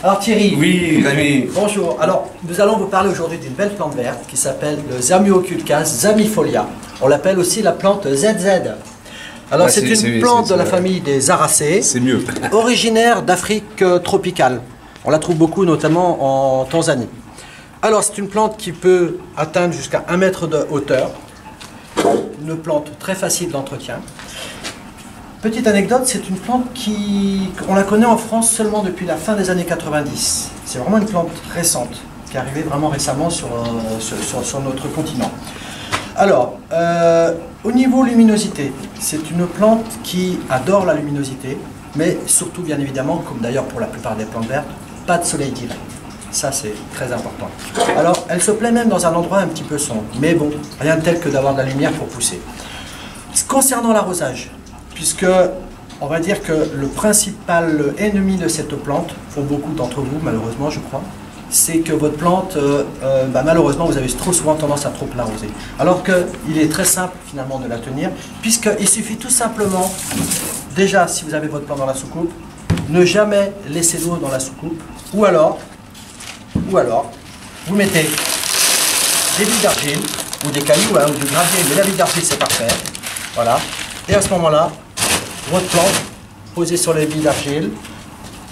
Alors Thierry, oui Rémi, bonjour. Alors nous allons vous parler aujourd'hui d'une belle plante verte qui s'appelle le Zamioculcas zamifolia. On l'appelle aussi la plante ZZ. Alors ouais, c'est une plante de la famille des Aracées. C'est mieux. Originaire d'Afrique tropicale. On la trouve beaucoup notamment en Tanzanie. Alors c'est une plante qui peut atteindre jusqu'à 1 mètre de hauteur. Une plante très facile d'entretien. Petite anecdote, c'est une plante on la connaît en France seulement depuis la fin des années 90. C'est vraiment une plante récente, qui est arrivée vraiment récemment sur notre continent. Alors, au niveau luminosité, c'est une plante qui adore la luminosité, mais surtout, bien évidemment, comme d'ailleurs pour la plupart des plantes vertes, pas de soleil direct. Ça, c'est très important. Alors, elle se plaît même dans un endroit un petit peu sombre, mais bon, rien de tel que d'avoir de la lumière pour pousser. Concernant l'arrosage, puisque on va dire que le principal ennemi de cette plante, pour beaucoup d'entre vous malheureusement je crois, c'est que votre plante, malheureusement vous avez trop souvent tendance à trop l'arroser. Alors qu'il est très simple finalement de la tenir, puisqu'il suffit tout simplement, déjà si vous avez votre plante dans la soucoupe, ne jamais laisser d'eau dans la soucoupe, ou alors vous mettez des billes d'argile, ou des cailloux, ou du gravier, mais la bille d'argile c'est parfait, voilà, et à ce moment-là, votre plante posée sur les billes d'argile,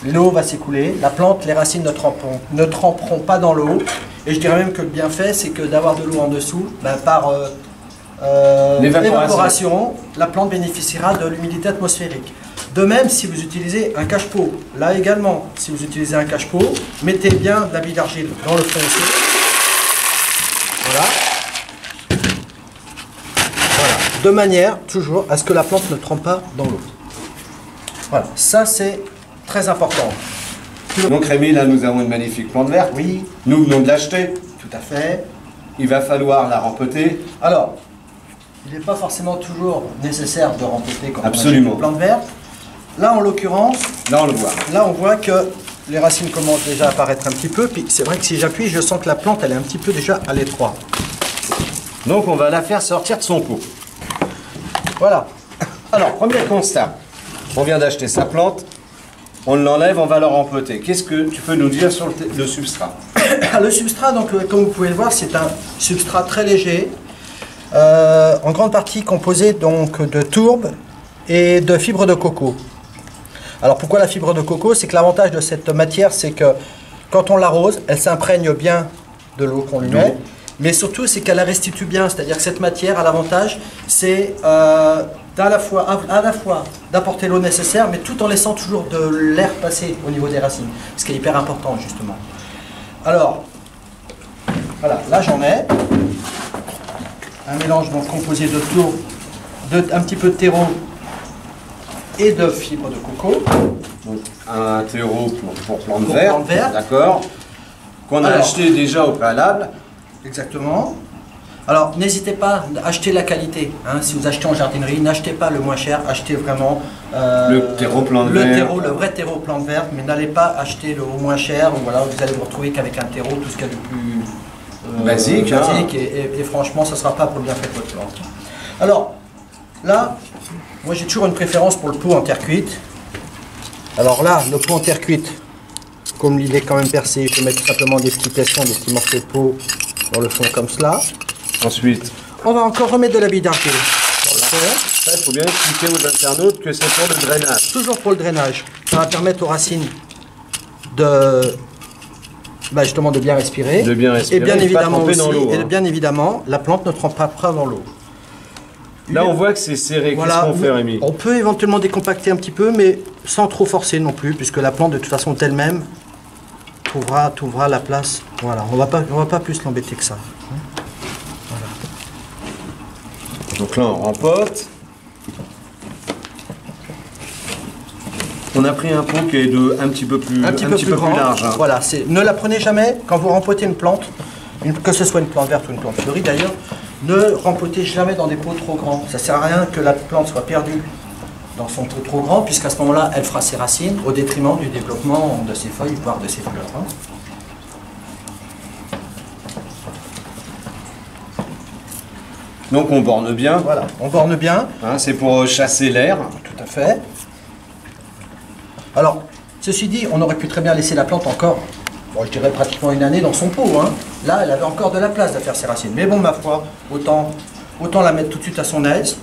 l'eau va s'écouler, la plante, les racines ne tremperont pas dans l'eau, et je dirais même que le bienfait, c'est que d'avoir de l'eau en dessous, par l'évaporation, la plante bénéficiera de l'humidité atmosphérique. De même, si vous utilisez un cache-pot, là également, si vous utilisez un cache-pot, mettez bien de la bille d'argile dans le fond aussi. Voilà. De manière, toujours, à ce que la plante ne trempe pas dans l'eau. Voilà, ça c'est très important. Donc Rémi, là nous avons une magnifique plante verte. Oui. Nous venons de l'acheter. Tout à fait. Il va falloir la rempoter. Alors, il n'est pas forcément toujours nécessaire de rempoter quand Absolument. on achète une plante verte. Là en l'occurrence, là on le voit. Là on voit que les racines commencent déjà à apparaître un petit peu. Puis c'est vrai que si j'appuie, je sens que la plante elle est un petit peu déjà à l'étroit. Donc on va la faire sortir de son pot. Voilà. Alors, premier constat. On vient d'acheter sa plante, on l'enlève, on va la rempoter. Qu'est-ce que tu peux nous dire sur le substrat? Le substrat, donc, comme vous pouvez le voir, c'est un substrat très léger, en grande partie composé donc, de tourbe et de fibres de coco. Alors pourquoi la fibre de coco? C'est que l'avantage de cette matière, c'est que quand on l'arrose, elle s'imprègne bien de l'eau qu'on lui met. Mais surtout, c'est qu'elle la restitue bien, c'est-à-dire que cette matière a l'avantage, c'est à la fois d'apporter l'eau nécessaire, mais tout en laissant toujours de l'air passer au niveau des racines, ce qui est hyper important justement. Alors, voilà, là j'en ai un mélange donc composé de tourbe, un petit peu de terreau et de fibres de coco. Donc un terreau pour plante verte, d'accord, qu'on a acheté déjà au préalable. Exactement. Alors, n'hésitez pas à acheter la qualité. Hein. Si vous achetez en jardinerie, n'achetez pas le moins cher, achetez vraiment le terreau plante verte. Le vrai terreau plante verte, mais n'allez pas acheter le moins cher. Voilà, vous allez vous retrouver qu'avec un terreau, tout ce qu'il y a de plus basique. Et franchement, ça ne sera pas pour le bienfait de votre plante. Alors, là, moi j'ai toujours une préférence pour le pot en terre cuite. Alors là, le pot en terre cuite, comme il est quand même percé, je vais mettre simplement des petits testons, des petits morceaux de peau dans le fond comme cela. Ensuite, on va encore remettre de la bille d'argile dans le fond. Il faut bien expliquer aux internautes que c'est pour le drainage. Toujours pour le drainage. Ça va permettre aux racines de, justement de bien respirer. De bien respirer et bien évidemment pas aussi, dans l'eau. Et bien évidemment, la plante ne trempe pas dans l'eau. Là, on voit que c'est serré. Voilà, qu'est-ce qu'on fait, Rémi? On peut éventuellement décompacter un petit peu, mais sans trop forcer non plus, puisque la plante, de toute façon, d'elle-même, trouvera la place. Voilà, on va pas plus l'embêter que ça. Voilà. Donc là, on rempote. On a pris un pot qui est un petit peu plus large. Hein. Voilà, ne la prenez jamais quand vous rempotez une plante, que ce soit une plante verte ou une plante fleurie d'ailleurs, ne rempotez jamais dans des pots trop grands. Ça ne sert à rien que la plante soit perdue dans son pot trop grand, puisqu'à ce moment-là, elle fera ses racines au détriment du développement de ses feuilles, voire de ses fleurs. Hein. Donc on borne bien. Voilà, on borne bien. Hein, c'est pour chasser l'air. Tout à fait. Alors, ceci dit, on aurait pu très bien laisser la plante encore, bon, je dirais pratiquement une année dans son pot. Hein. Là, elle avait encore de la place de faire ses racines. Mais bon, ma foi, autant la mettre tout de suite à son aise.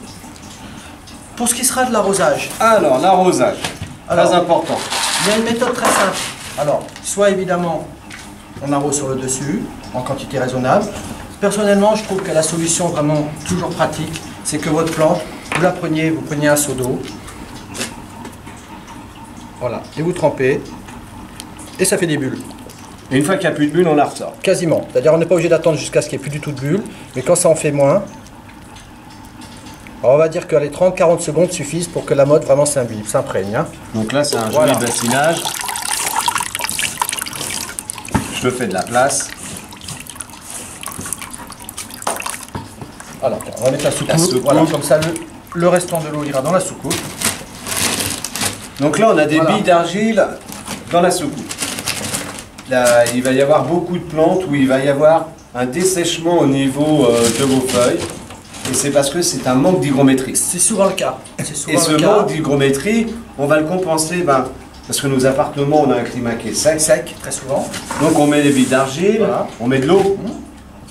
Pour ce qui sera de l'arrosage. Alors, l'arrosage, très important. Il y a une méthode très simple. Alors, soit évidemment, on arrose sur le dessus, en quantité raisonnable. Personnellement, je trouve que la solution vraiment toujours pratique, c'est que votre plante, vous preniez un seau d'eau. Voilà, et vous trempez, et ça fait des bulles. Et une fois qu'il n'y a plus de bulles, on la ressort. Quasiment. C'est-à-dire on n'est pas obligé d'attendre jusqu'à ce qu'il n'y ait plus du tout de bulles, mais quand ça en fait moins, alors on va dire que les 30-40 secondes suffisent pour que la mode vraiment s'imprègne. Hein. Donc là, c'est un Voilà. joli bassinage. Je fais de la place. Alors, on va mettre la soucoupe. soucoupe. Voilà, comme ça le restant de l'eau ira dans la soucoupe. Donc là, on a des Voilà. billes d'argile dans la soucoupe. Là, il va y avoir beaucoup de plantes où il va y avoir un dessèchement au niveau de vos feuilles. Et c'est parce que c'est un manque d'hygrométrie. C'est souvent le cas. Et ce manque d'hygrométrie, on va le compenser parce que nos appartements, on a un climat qui est sec. Sec, très souvent. Donc on met des billes d'argile, Voilà. on met de l'eau,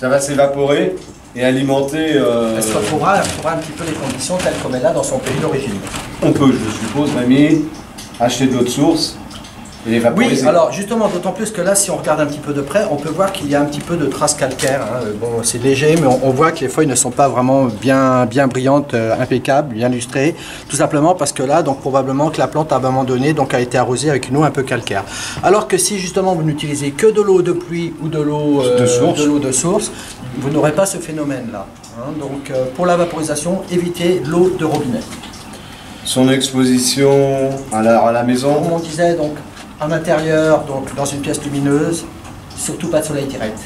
ça va s'évaporer et alimenter. Elle se retrouvera un petit peu les conditions telles comme elle a dans son pays d'origine. On peut, je suppose, mamie, acheter de l'eau de source et l'évaporiser. Oui, alors justement, d'autant plus que là, si on regarde un petit peu de près, on peut voir qu'il y a un petit peu de traces calcaires. Hein. Bon, c'est léger, mais on voit que les feuilles ne sont pas vraiment bien brillantes, impeccables, bien lustrées, tout simplement parce que là, donc probablement que la plante à un moment donné donc, a été arrosée avec une eau un peu calcaire. Alors que si justement vous n'utilisez que de l'eau de pluie ou de l'eau de source, vous n'aurez pas ce phénomène-là. Hein. Donc pour la vaporisation, évitez l'eau de robinet. Son exposition à la maison. Comme on disait, donc en intérieur, donc dans une pièce lumineuse, surtout pas de soleil direct.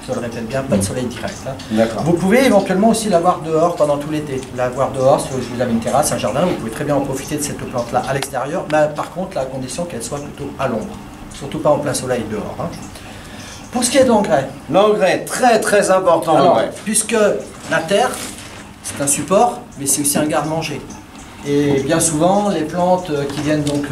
Je le répète bien, pas de soleil direct. Hein. D'accord. Vous pouvez éventuellement aussi l'avoir dehors pendant tout l'été. L'avoir dehors, si vous avez une terrasse, un jardin, vous pouvez très bien en profiter de cette plante-là à l'extérieur, mais par contre, la condition qu'elle soit plutôt à l'ombre. Surtout pas en plein soleil dehors. Hein. Pour ce qui est de l'engrais. L'engrais, très très important. Alors, puisque la terre, c'est un support, mais c'est aussi un garde-manger. Et bien souvent, les plantes qui viennent donc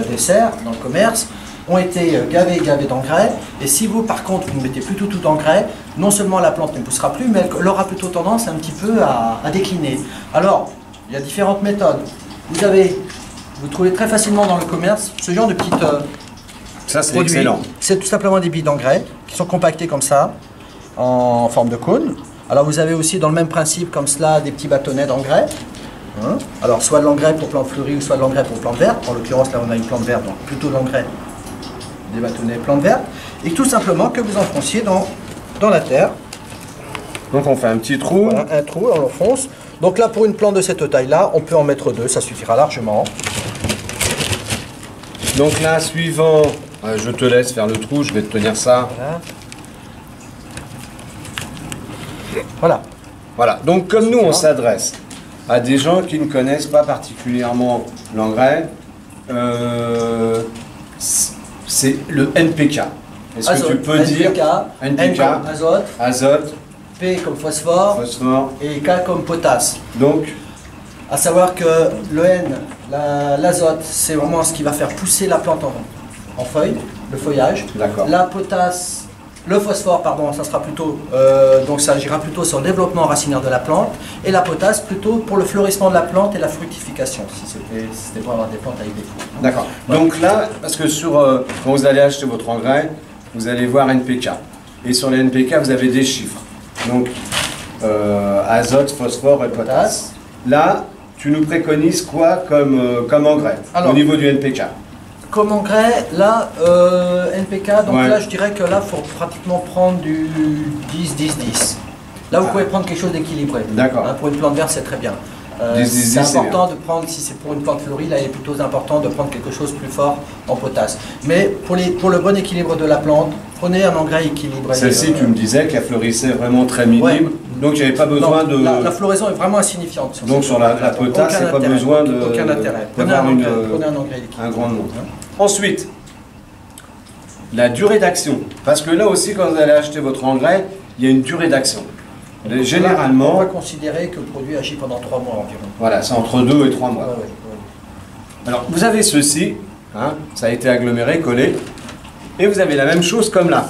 des serres, dans le commerce, ont été gavées d'engrais. Et si vous, par contre, vous mettez plutôt tout d'engrais, non seulement la plante ne poussera plus, mais elle aura plutôt tendance un petit peu à décliner. Alors, il y a différentes méthodes. Vous trouvez très facilement dans le commerce ce genre de petites ça, c'est produits. excellent. C'est tout simplement des billes d'engrais qui sont compactées comme ça, en forme de cône. Alors, vous avez aussi dans le même principe comme cela des petits bâtonnets d'engrais. Hein. Alors soit de l'engrais pour plantes fleuries ou soit de l'engrais pour plantes vertes. En l'occurrence là on a une plante verte, donc plutôt de l'engrais, des bâtonnets plantes vertes. Et tout simplement que vous enfonciez dans la terre. Donc on fait un petit trou. Voilà, un trou, on l'enfonce. Donc là pour une plante de cette taille là, on peut en mettre deux, ça suffira largement. Donc là, suivant, je te laisse faire le trou, je vais te tenir ça. Voilà. Voilà. Voilà, donc comme nous on s'adresse à des gens qui ne connaissent pas particulièrement l'engrais, c'est le NPK. Est-ce que tu peux dire NPK, N comme azote, azote, P comme phosphore, et K comme potasse. Donc, à savoir que le N, l'azote, c'est vraiment ce qui va faire pousser la plante en feuille, le feuillage. D'accord. La potasse, le phosphore, pardon, ça sera plutôt, donc ça agira plutôt sur le développement racinaire de la plante, et la potasse plutôt pour le fleurissement de la plante et la fructification, si c'était pour avoir des plantes avec des fruits. D'accord. Voilà. Donc là, parce que quand vous allez acheter votre engrais, vous allez voir NPK. Et sur les NPK, vous avez des chiffres. Donc, azote, phosphore et potasse. Là, tu nous préconises quoi comme engrais au niveau du NPK? Comme engrais, là, NPK, donc ouais. là je dirais que là il faut pratiquement prendre du 10-10-10. Là vous pouvez prendre quelque chose d'équilibré. D'accord. Hein, pour une plante verte c'est très bien. C'est important de prendre, si c'est pour une plante fleurie, là il est plutôt important de prendre quelque chose de plus fort en potasse. Mais pour le bon équilibre de la plante, prenez un engrais équilibré. Celle-ci, tu me disais qu'elle fleurissait vraiment très minime, ouais. Donc il n'y avait pas besoin de... La floraison est vraiment insignifiante. Donc sur la potasse, c'est pas besoin de... Aucun intérêt. Prenez un engrais équilibré. Un grand nombre. Ensuite, la durée d'action. Parce que là aussi, quand vous allez acheter votre engrais, il y a une durée d'action. Donc, généralement, on va considérer que le produit agit pendant 3 mois environ. voilà, c'est entre 2 et 3 mois. Ouais, ouais. Alors, vous avez ceci, hein, ça a été aggloméré, collé, et vous avez la même chose comme là.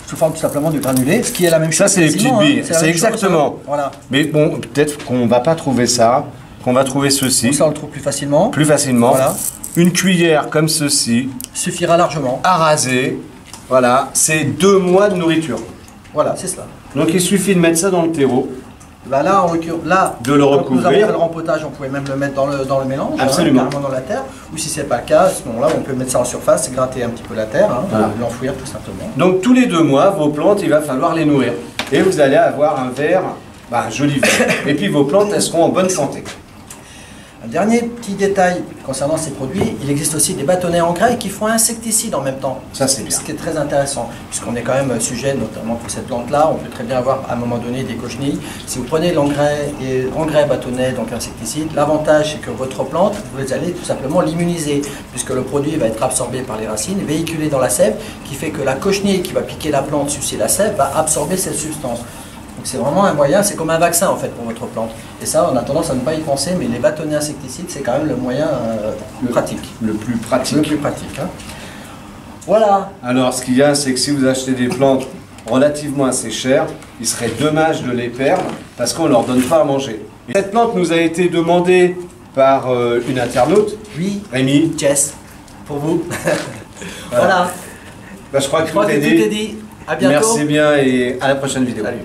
Sous forme tout simplement de granulé, ce qui est la même chose. Ça, c'est les petites billes, la c'est même exactement. chose, hein. Voilà. Mais bon, peut-être qu'on va pas trouver ça, qu'on va trouver ceci. Donc ça, on le trouve plus facilement. Plus facilement. Voilà. Une cuillère comme ceci, Suffira largement. à raser. Voilà, c'est 2 mois de nourriture. Voilà, c'est cela. Donc il suffit de mettre ça dans le terreau. Bah là, en l'occurrence, là, De le quand nous avons recouvrir. fait le rempotage, on pouvait même le mettre dans le mélange, Absolument. carrément dans la terre. Ou si c'est pas le cas, à ce moment-là, on peut mettre ça en surface, gratter un petit peu la terre, Voilà. l'enfouir tout simplement. Donc tous les 2 mois, vos plantes, il va falloir les nourrir. Et vous allez avoir un verre, joli vert. Et puis vos plantes, elles seront en bonne santé. Un dernier petit détail concernant ces produits, il existe aussi des bâtonnets engrais qui font insecticide en même temps. Ça, c'est bien. Ce qui est très intéressant, puisqu'on est quand même sujet, notamment pour cette plante-là, on peut très bien avoir à un moment donné des cochenilles. Si vous prenez l'engrais et engrais bâtonnet, donc insecticide, l'avantage c'est que votre plante, vous allez tout simplement l'immuniser, puisque le produit va être absorbé par les racines, véhiculé dans la sève, qui fait que la cochenille qui va piquer la plante, sucer la sève, va absorber cette substance. Donc c'est vraiment un moyen, c'est comme un vaccin en fait pour votre plante. Et ça, on a tendance à ne pas y penser, mais les bâtonnets insecticides, c'est quand même le moyen pratique. Le plus pratique. Le plus pratique. Hein. Voilà. Alors, ce qu'il y a, c'est que si vous achetez des plantes relativement assez chères, il serait dommage de les perdre parce qu'on ne leur donne pas à manger. Et cette plante nous a été demandée par une internaute, Oui, Rémi. Jess, pour vous. Voilà. Je crois que Je crois tout que est tout est dit. dit. À bientôt. Merci bien et à la prochaine vidéo. Salut.